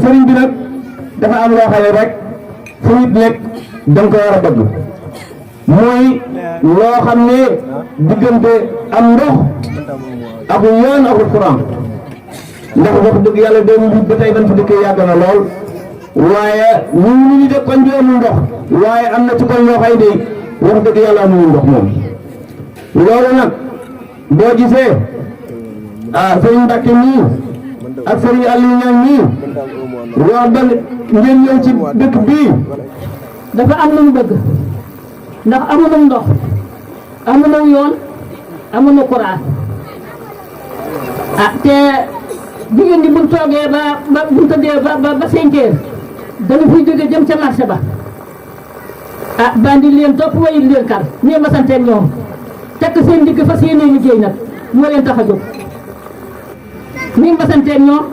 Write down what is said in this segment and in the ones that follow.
sëriñ bi nag dafa am loo xam ne rek fu nit nekk da nga ko war a bëgg mooy loo xam ne diggante am ndox ak yoon ak courant ndax wax dëgg yàlla 2008 ba tey ban fi dëkkee yàgg na lool waaye ñu de koñ bi amul ndox waaye am na ci koñ yoo xay de wax dëgg yàlla amuñu ndox moom loolu nag boo gisee sëriñ Mbacke nii ak sëriñ Aliou Niang nii wax dëgg ngeen ñëw ci dëkk bii dafa am lu mu bëgg ndax amuñu ndox amuñu yoon amuñu courant te jigéen ñi buñ toogee ba buñ tëddee ba 5 heures dañu fiy jóge jëm ca marché ba bandi leen topp wayil leen kar ñee ma santeen ñoom tekk seen digg fas yéene liggéey nag moo leen tax a jóg ñii ma santeen ñoom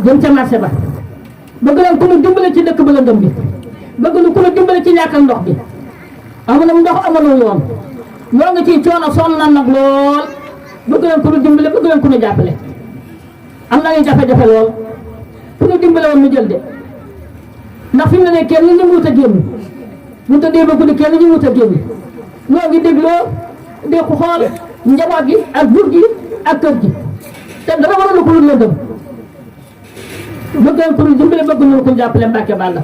jëm ca marché ba bëgg leen ku ñu dimbale ci dëkk ba lëndëm bi bëgg na ku ñu dimbale ci ñàkkal ndox bi amuñu ndox amuñu yoon ñoo ngi ciy coono sonn na nag lool bëgg leen ku ñu dimbale bëgg leen ku ñu jàppale am na ñu jafe-jafe lool ku ñu dimbale woon ñu jël de ndax fi mu ne kenn ñu wut a génn bu ta dee ba guddi kenn ñu wut a génn ñoo ngi dégloo di xool njaboot gi ak jur gi ak kër gi te dara waral ko lu lëndëm bëgg leen ku ñu dimbale bëgg ñu ko jàppale Mbacke Balla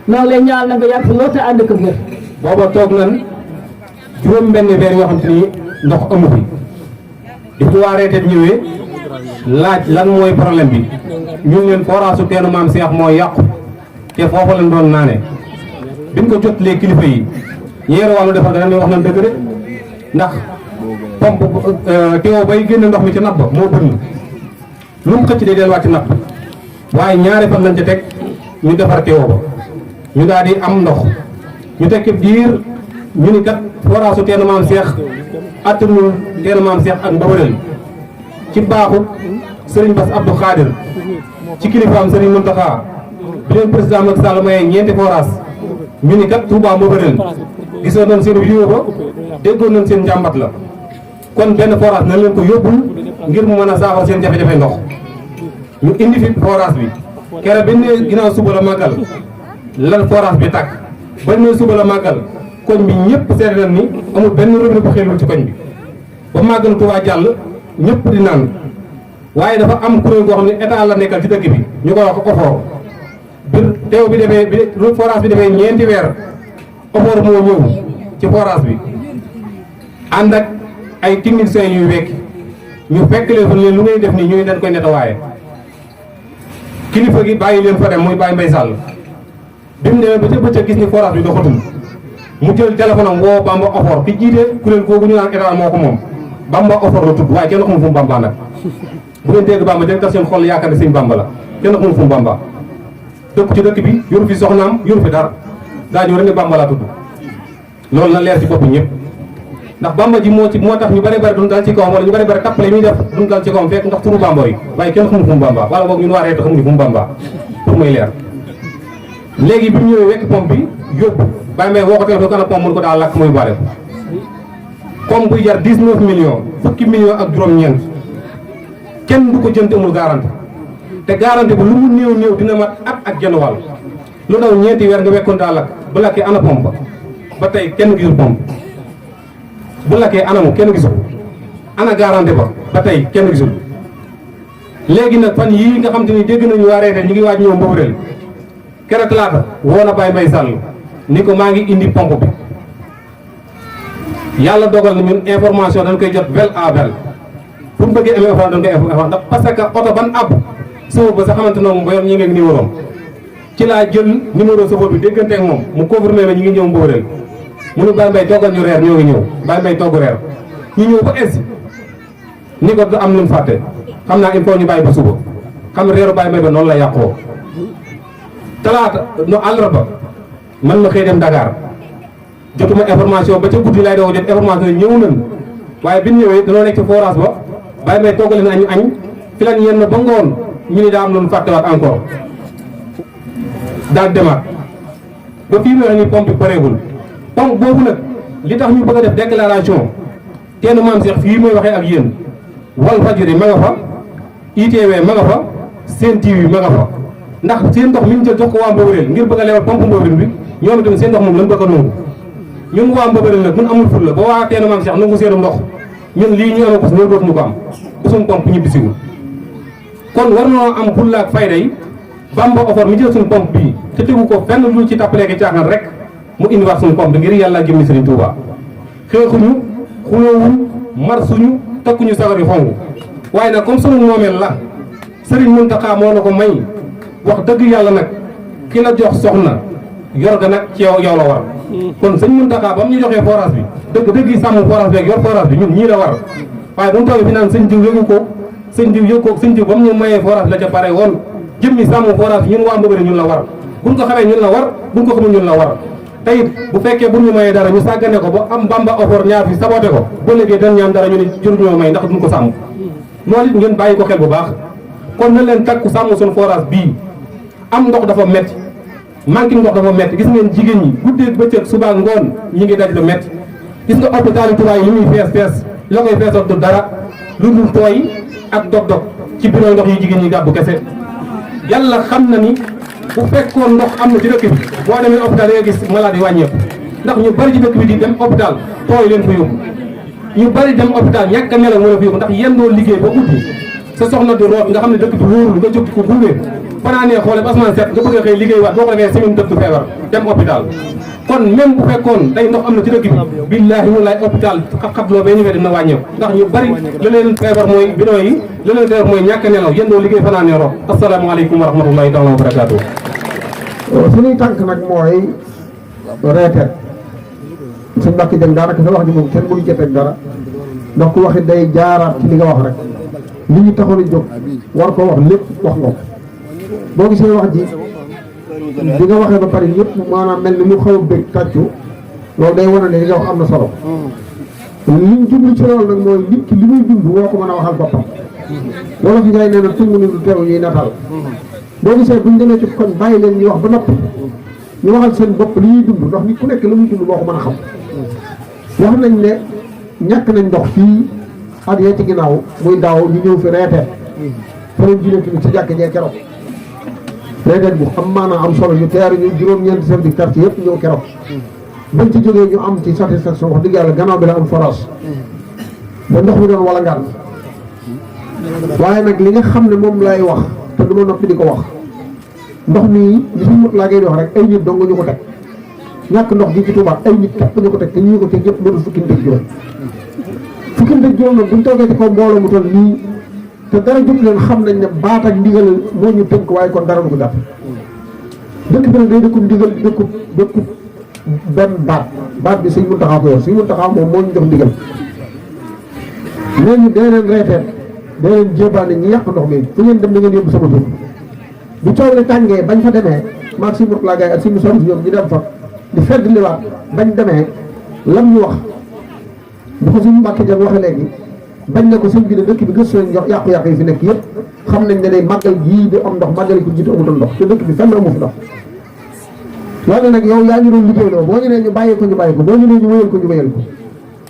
noonu lay ñaanal na nga yàgg fi loolu te ànd ko wér. booba toog nañ juróom benn weer yoo xam te ni ndox amu fi di fi waa reetet ñëwee laaj lan mooy problème bi ñun leen forage su teenu maam Cheikh mooy yàqu te foofu lañ doon naane biñ ko jot les kilifa yi ñeere wàllu defar dana wax nañ dëgg de ndax pompe teew bay génn ndox mi ci napp ba moo bënn lu mu xëcc day delluwaat ci napp waaye ñaari fan lañ ca teg ñu defar teew ba ñu daal di am ndox ñu tekki diir ñu ni kat forage su teenu maam Cheikh attanul teenu maam Cheikh ak Mbawalel ci baaxu Serigne Bass Abdou Khadir ci kilifaam Serigne Mountakha bi leen président Macky Sall maye ñeenti forage ñu ni kat Touba Mbawalel gisoon nañ seen vidéo ba déggoon nañ seen njàmbat la kon benn forage nañ leen ko yóbbul ngir mu mën a saafara seen jafe-jafe ndox ñu indi fi forage bi keroog bi ne ginnaaw suba la màggal lan forage bi tàkk ba ne suba la màggal koñ bi ñëpp seet nañ ni amul benn robinet bu xelul ci koñ bi ba màggal Touba jàll ñëpp di naan waaye dafa am kuréel goo xam ne état la nekkal ci dëkk bi ñu koy wax OFOR bi teew bi defee bi forage bi defee ñeenti weer OFOR moo ñëw ci forage bi ànd ak ay techniciens yuy wekk ñu fekk leen fa leen lu ngay def nii ñu dañ koy nettoyé kilifa gi bàyyi leen fa dem muy Baye Mbaye Sall bi mu demee ba ca bëccëg gis ni forage bi doxatul mu jël téléphone am woo Bamba OFOR ki jiite kuréel googu ñu naan état moo ko moom Bamba OFOR la tudd waaye kenn xamul fu mu Bamba nag bu ngeen dégg Bamba dégg tax seen xol yaakaar ne sëñ Bamba la kenn xamul fu mu Bamba dëkk ci dëkk bi yoru fi soxnaam yoru fi dara daa ñëw rek ne Bamba laa tudd loolu na leer ci bopp ñëpp ndax Bamba ji moo tax ñu bari bari duñ dal ci kawam wala ñu bari bari tappale yi muy def duñ dal ci kawam fekk ndax turu Bamba yi waaye kenn xamul fu mu Bamba wala boog ñun waa reeta xamuñu fu mu Bamba pour muy leer léegi bi ñu ñëwee wekk pompe bi yóbbu bàyyi may woo ko téléphone kan a pompe mun ko daal lakk muy bare pompe buy jar 19 millions fukki millions ak juróom-ñeent kenn du ko jënd amul garanti te garanti bu lu mu néew néew dina mat at ak genn wàll lu daw ñeenti weer nga wekkoon daa lakk bu lakkee ana pompe ba tey kenn gisul pompe bu lakkee anamu kenn gisul ana garanti ba tey kenn gisul léegi nag fan yii nga xam te ni dégg nañu waa reete ñu ngi waaj ñëw Mbawalel keroog talaata woo na Baye Mbaye Sall ni ko maa ngi indi pompe bi yàlla dogal na ñun information dañ koy jot vel à vel pour mu bëggee amee information dañ koy information ndax parce que oto ban ab sëfoor ba sa xamante ne moom ba yoon ñu ngi ak numéro ci laa jël numéro sëfoor bi déggante ak moom mu confirmé ma ñu ngi ñëw Mbawalel mu ne Baye Mbaye toggal ñu reer ñoo ngi ñëw Baye Mbaye togg reer ñu ñëw ba egsi ni ko du am lu mu fàtte xam naa il faut ñu bàyyi ba suba xam ne reeru Baye Mbaye ba noonu la yàqoo talaata no àllarba man ma xëy dem Dakar jotuma information ba ca guddi lay doog jot information ñëw nañ waaye bi ñu ñëwee danoo nekk ci forage ba Baye Mbaye toggal leen añ fi lan yenn ba ngoon ñu ni daa am lu mu fàttewaat encore daal demaat ba fii mu ne nii pompe bi pareegul pompe boobu nag li tax ñu bëgg a def déclaration teenu maam Cheikh fii may waxee ak yéen Walfadjri ma nga fa ITV ma nga fa Sen TV ma nga fa ndax seen ndox mi ñu jël jox ko waa Mbëbëreel ngir bëgg a leewal pompe Mbëbëreel bi ñoom itam seen ndox moom lañ bëgg a nangu ñun waa Mbëbëreel nag mun amul ful la ba waa teenu maam Cheikh nangu seen ndox ñun lii ñu amee ko si ñëw dootuñu ko am bu suñu pompe ñibbisiwul kon war noo am fulla ak fayda yi Bamba Ofor mi jël suñu pompe bii te tegu ko fenn lu ci tàppaleeki caaxaan rek mu indiwaat suñu pompe ngir yàlla jëmmi Serigne Touba xeexuñu xuloowuñ marsuñu takkuñu sagar yu xongu waaye nag comme sunu moomeel la Serigne Mountakha moo na ko may wax dëgg yàlla nag ki la jox soxna yor ga nag ci yow la war kon sëñ Mountakha ba mu ñu joxee forage bi dëgg yi sàmm forage bi ak yor forage bi ñun ñii la war waaye bu mu toogee fi naan sëñ diw yëgu ko sëñ diw yëg ko sëñ diw ba mu ñu mayee forage la ca pare woon jëmmi sàmm forage bi ñun waa Mbëbëreel ñun la war buñ ko xamee ñun la war buñ ko xamul ñun la war te it bu fekkee bu ñu mayee dara ñu sàggane ko ba am Bamba Ofor ñaar fi saboté ko ba léegi dañ ñaan dara ñu ne jëruñoo may ndax duñ ko sàmm loolu it ngeen bàyyi ko xel bu baax kon na leen takku sàmm suñu forage bii am ndox dafa metti manqué ndox dafa metti gis ngeen jigéen ñi guddeeg bëccëg suba ngoon ñi ngi daj lu metti gis nga hôpital yi Touba yi li muy fees la koy feesal du dara lu dul tooy ak dog-dog ci bidon ndox yi jigéen ñi gàbbu kese yàlla xam na ni bu fekkoon ndox am na ci dëkk bi boo demee hôpital yi nga gis malade yi wàññeeku ndax ñu bari ci dëkk bi di dem hôpital tooy leen fa yóbbu ñu bari dem hôpital ñàkk a nelaw moo la fa yóbbu ndax yendoo liggéey ba guddi sa soxna di root nga xam ne dëkk bi wóorul nga jóg ko gunge fanaanee xoole ba asamaan set nga bëgg a xëy liggéey waat boo ko defee semaine dëkk feebar dem hôpital kon même bu fekkoon day ndox am na ci dëkk bi billaahi wallaahi hôpital xat-xatloo bee ñu fee dina wàññeeku ndax ñu bari la leen feebar mooy bidon yi la leen feebar mooy ñàkk a nelaw yendoo liggéey fanaanee root asalaamaaleykum wa rahmatullahi taala wa barakaatu. suñuy tànk nag mooy reeteet suñ mbàkki jëm daanaka sa wax ji moom kenn mënu ci teg dara ndax ku waxit day jaaraat ci li nga wax rek li ñu taxoon a jóg war ko wax lépp wax nga ko boo gisee wax ji bi nga waxee ba pare ñëpp maanaam mel ni mu xaw a bëgg tàccu loolu day wane ne li nga wax am na solo liñ jublu ci loolu nag mooy nit ki li muy dund woo ko mën a waxal boppam wala fi ngay nee na tungu ni du teew ñuy natal boo gisee buñ demee ci koñ bàyyi leen ñu wax ba noppi ñu waxal seen bopp li ñuy dund ndax nit ku nekk la muy dund moo ko mën a xam wax nañ ne ñàkk nañ ndox fii at yee ci ginnaaw muy daaw ñu ñëw fi reeteet fa lañ jëlee tamit sa jàkk jee keroog reeteet bu am maanaam am solo ñu teer ñu juróom-ñeenti chef de quartier yëpp ñëw keroog bañ ci jógee ñu am ci satisfaction wax dëgg yàlla gannaaw bi la am forage ba ndox mi doon wala ngaan waaye nag li nga xam ne moom lay wax te du ma noppi di ko wax ndox mi li fi mut laa ngay wax rek ay nit dong ñu ko teg ñàkk ndox gi ci Touba ay nit képp ñu ko teg te ñu ko teg yëpp mënul fukki nit ak juróom nag buñ toogee ci kaw mbooloo mu toll nii te dara jóg leen xam nañ ne baat ak ndigal moo ñu tënk waaye kon dara du ko jàpp dëkk bi nag day dëkkub ndigal dëkkub benn baat bi Sëñ Muntaxa ko yor Sëñ Muntaxa moom moo ñu jox ndigal nee ñu dee leen reeteet dee leen jébaane ñi yàq ndox mi fu ngeen dem da ngeen yóbbu sama tur bu coow li tàngee bañ fa demee maag si mot laa gaay ak si mu soxna si ñoom ñu dem fa di fedd liwaat bañ demee lam ñu wax bu ko suñu Mbàkke Jang waxee léegi bañ ne ko sëñ bi ne dëkk bi gëstu nañ jox yàqu-yàqu yi fi nekk yëpp xam nañ ne day màggal gii di am ndox màggal ko jiitu amutoon ndox te dëkk bi fenn amu fi ndox loolu nag yow yaa ñu doon liggéeyloo boo ñu nee ñu bàyyi ko boo ñu nee ñu wéyal ko ñu wéyal ko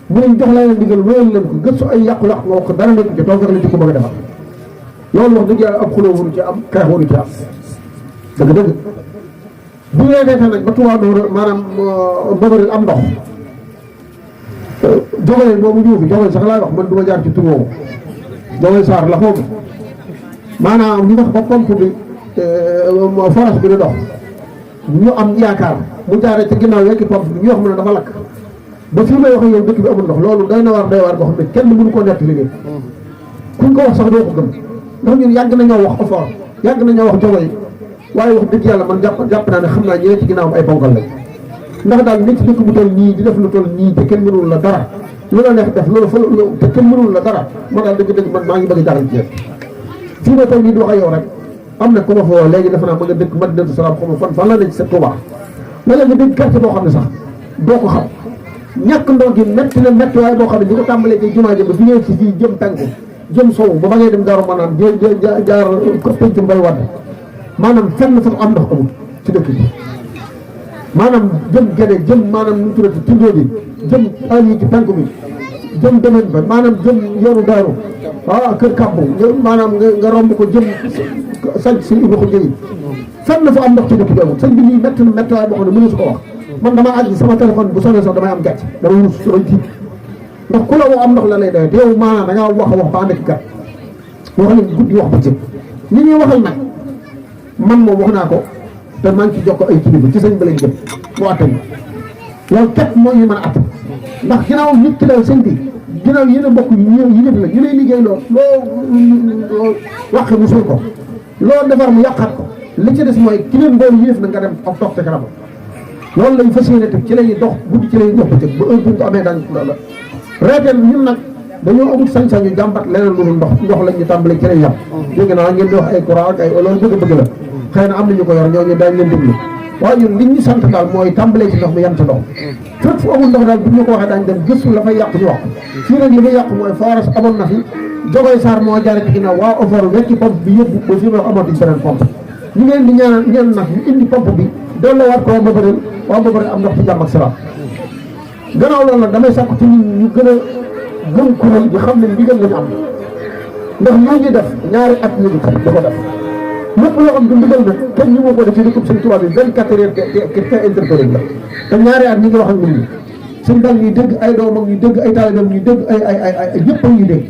bu ñu jox la leen digal wéyal leen ko gëstu ay yàqu-yàqu nga wax ko dara nekk ci toog la ci ko bëgg a defal loolu wax dëgg yàlla ab xuloo waru ci am xeex waru ci am dëgg bu ñu reetee nag ba Touba maanaam Mbëbëreel am ndox jogaleen boobu ñëw fi jogaleen sax laay wax man du ma jaar ci tur woowu jogaleen saar la xaw maanaam ñu wax ba pompe bi forage bi di dox ñu am yaakaar mu jaaree ci ginnaaw yekki pompe bi ñu wax mu ne dafa lakk ba fii may wax yow dëkk bi amul ndox loolu day na waar boo xam ne kenn mënu koo nett liggéey kuñ ko wax sax doo ko gëm ndax ñun yàgg nañoo wax effort yàgg nañoo wax jogo yi waaye wax dëgg yàlla man jàpp naa ne xam naa ñeneen ci ginnaawam ay ponkal lañ ndax daal nit ci dëkk bu toll nii di def lu toll nii te kenn mënul la dara lu la neex def loolu fa te kenn mënul la dara moo daal dëgg-dëgg man maa ngi bëgg a jaaxal ci yéen fii ma toll nii di wax ak yow rek am na ku ma fa woo léegi defe naa ma nga dëkk Madinatu Salaam xaw ma fan la nekk sa Touba wala nga dégg quartier boo xam ne sax doo ko xam ñàkk ndox gi métti na métti waaye boo xam ne di ko tàmbalee ci jumaa ji ba fi ñëw ci fii jëm tànku jëm sow ba ba ngay dem Daaru Manaan jaar ko penc mbay wadd maanaam fenn sax am ndox amul ci dëkk bi maanaam jëm gene jëm maanaam nu tuddati tundoo bi jëm àll yi ci tànk bi jëm domaine ba maanaam jëm yoonu daaru kër kàbbu maanaam nga romb ko jëm sanc si Ibou Khoudia yi fenn fa am ndox ci dëkk bi amul sëñ bi nii métti na métti waay boo xam ne mënu su ko wax man dama àgg sama téléphone bu sonné sax damay am gàcc damay rus damay tiit ndax ku la woo am ndox la lay doy te yow maanaam da ngaa wax a wax ba ànd ak kat wax leen guddi wax ba jëm li ñuy waxal nag man moom wax naa ko te maa ngi ci jox ko ay kilifa ci sëñ ba lañ jëm mu attan loolu kat moo ñu mën a attan ndax ginnaaw nit ki daal sëñ bi ginnaaw yéen a bokk yi def la ñu lay liggéey loo wax mu suul ko loo defar mu yàqaat ko li ci des mooy ki leen mboolu yëf na nga dem ak toog te kanam loolu lañ fas yéene teg ci lañuy dox guddi ci lañuy dox bëccëg ba heure bu ñu ko amee daan la reeteen ñun nag dañoo amul sañ-sañu jàmbat leneen lu dul ndox lañ ñu tàmbale ci lay yàq dégg naa ngeen di wax ay courant ak ay loolu bëgg la xëy na am nañu ko yor ñooñu daañ leen déglu waaye ñun li ñu sant daal mooy tàmbalee ci ndox mi yem ci ndox fépp fu amul ndox daal bu ñu ko waxee daañu dem gëstu la fay yàq ñu wax fii nag li fay yàq mooy forage amoon na fi Jogoy Sarr moo jaare ci ginnaaw waa OFOR wekki pompe bi yëpp ba fii ma amatuñ beneen pompe ñu ngeen di ñaan ñeen nag ñu indi pompe bi delloowaat ko waa Mbëbëreel am ndox ci jàmm ak salaam gannaaw loolu nag damay sàkku ci nit ñu gën a gëm kuréel bi xam ne ndigal lañu am ndax ñoo ngi def ñaari at ñu ngi da ko def lépp loo xam du ndigal nag kenn ñu moo ko def ci dëkkub sëñ Tuubaa bi 24 heures te interpellé la te ñaari at ñi ngi wax ak nit ñi suñ dal ñuy dégg ay doomam ñuy dégg ay taalibeem ñuy dégg ay ñëpp ñuy dégg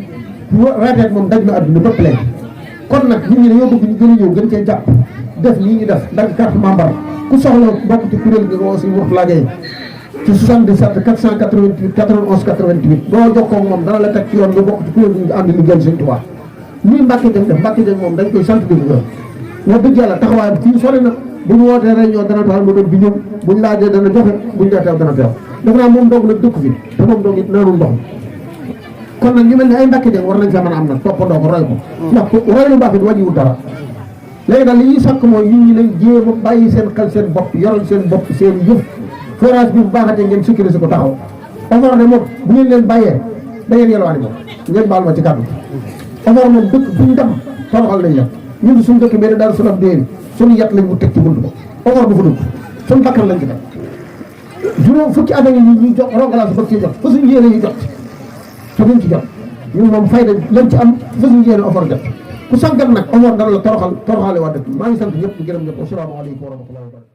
reeteet moom daj na àdduna bépp léegi kon nag nit ñi dañoo bëgg ñu gën a ñëw gën cee jàpp def lii ñu def ndax carte membre ku soxla bokk ci kuréel gi nga aussi wax laajee ci 77 488 91 88 boo jokkoo ak moom dana la teg ci yoon nga bokk ci kuréel gi nga ànd liggéeyal sëñ Tuubaa nii Mbàkke Jëng def Mbàkke Jëng moom dañ koy sant di ko wax dëgg yàlla taxawaay fii sori na bu ñu wootee réunion dana taxal mu doon bi ñëw bu ñu laajee dana joxe bu ñu dee teew dana teew def naa moom doog nag dëkk fi te moom doog it naanul ndox kon nag ñu mel ne ay Mbàkke Jëng war nañ fa mën a am nag toppandoo ko roy ko ndax roy lu baax it wàññiwul dara léegi daal li ñuy sàkk mooy nit ñi nañ jéem a bàyyi seen xel seen bopp yoral seen bopp seen yëf forage bi bu baaxatee ngeen sécuriser ko taxaw OFOR ne moom bu ngeen leen bàyyee da ngeen yelwaani moom ngeen baal ma ci kàddu OFOR moom dëkk buñ dem toroxal nañ la ñun suñu dëkk mel ne daal suñu ab déeri suñu yat lañ mu teg ci bunt ko OFOR du fa dugg suñu bakkan lañ ci def juróom fukki at a ngi ñuy jox rongalaas bëgg ci jot fa suñu yéene yi jot te duñ ci jot ñun moom fayda lañ ci am fa suñu yéene OFOR jot ku sàggat nag OFOR dana la toroxale waa dëkk maa ngi sant ñëpp di gërëm ñëpp asalaamaaleykum wa rahmatullahi wa barakatuh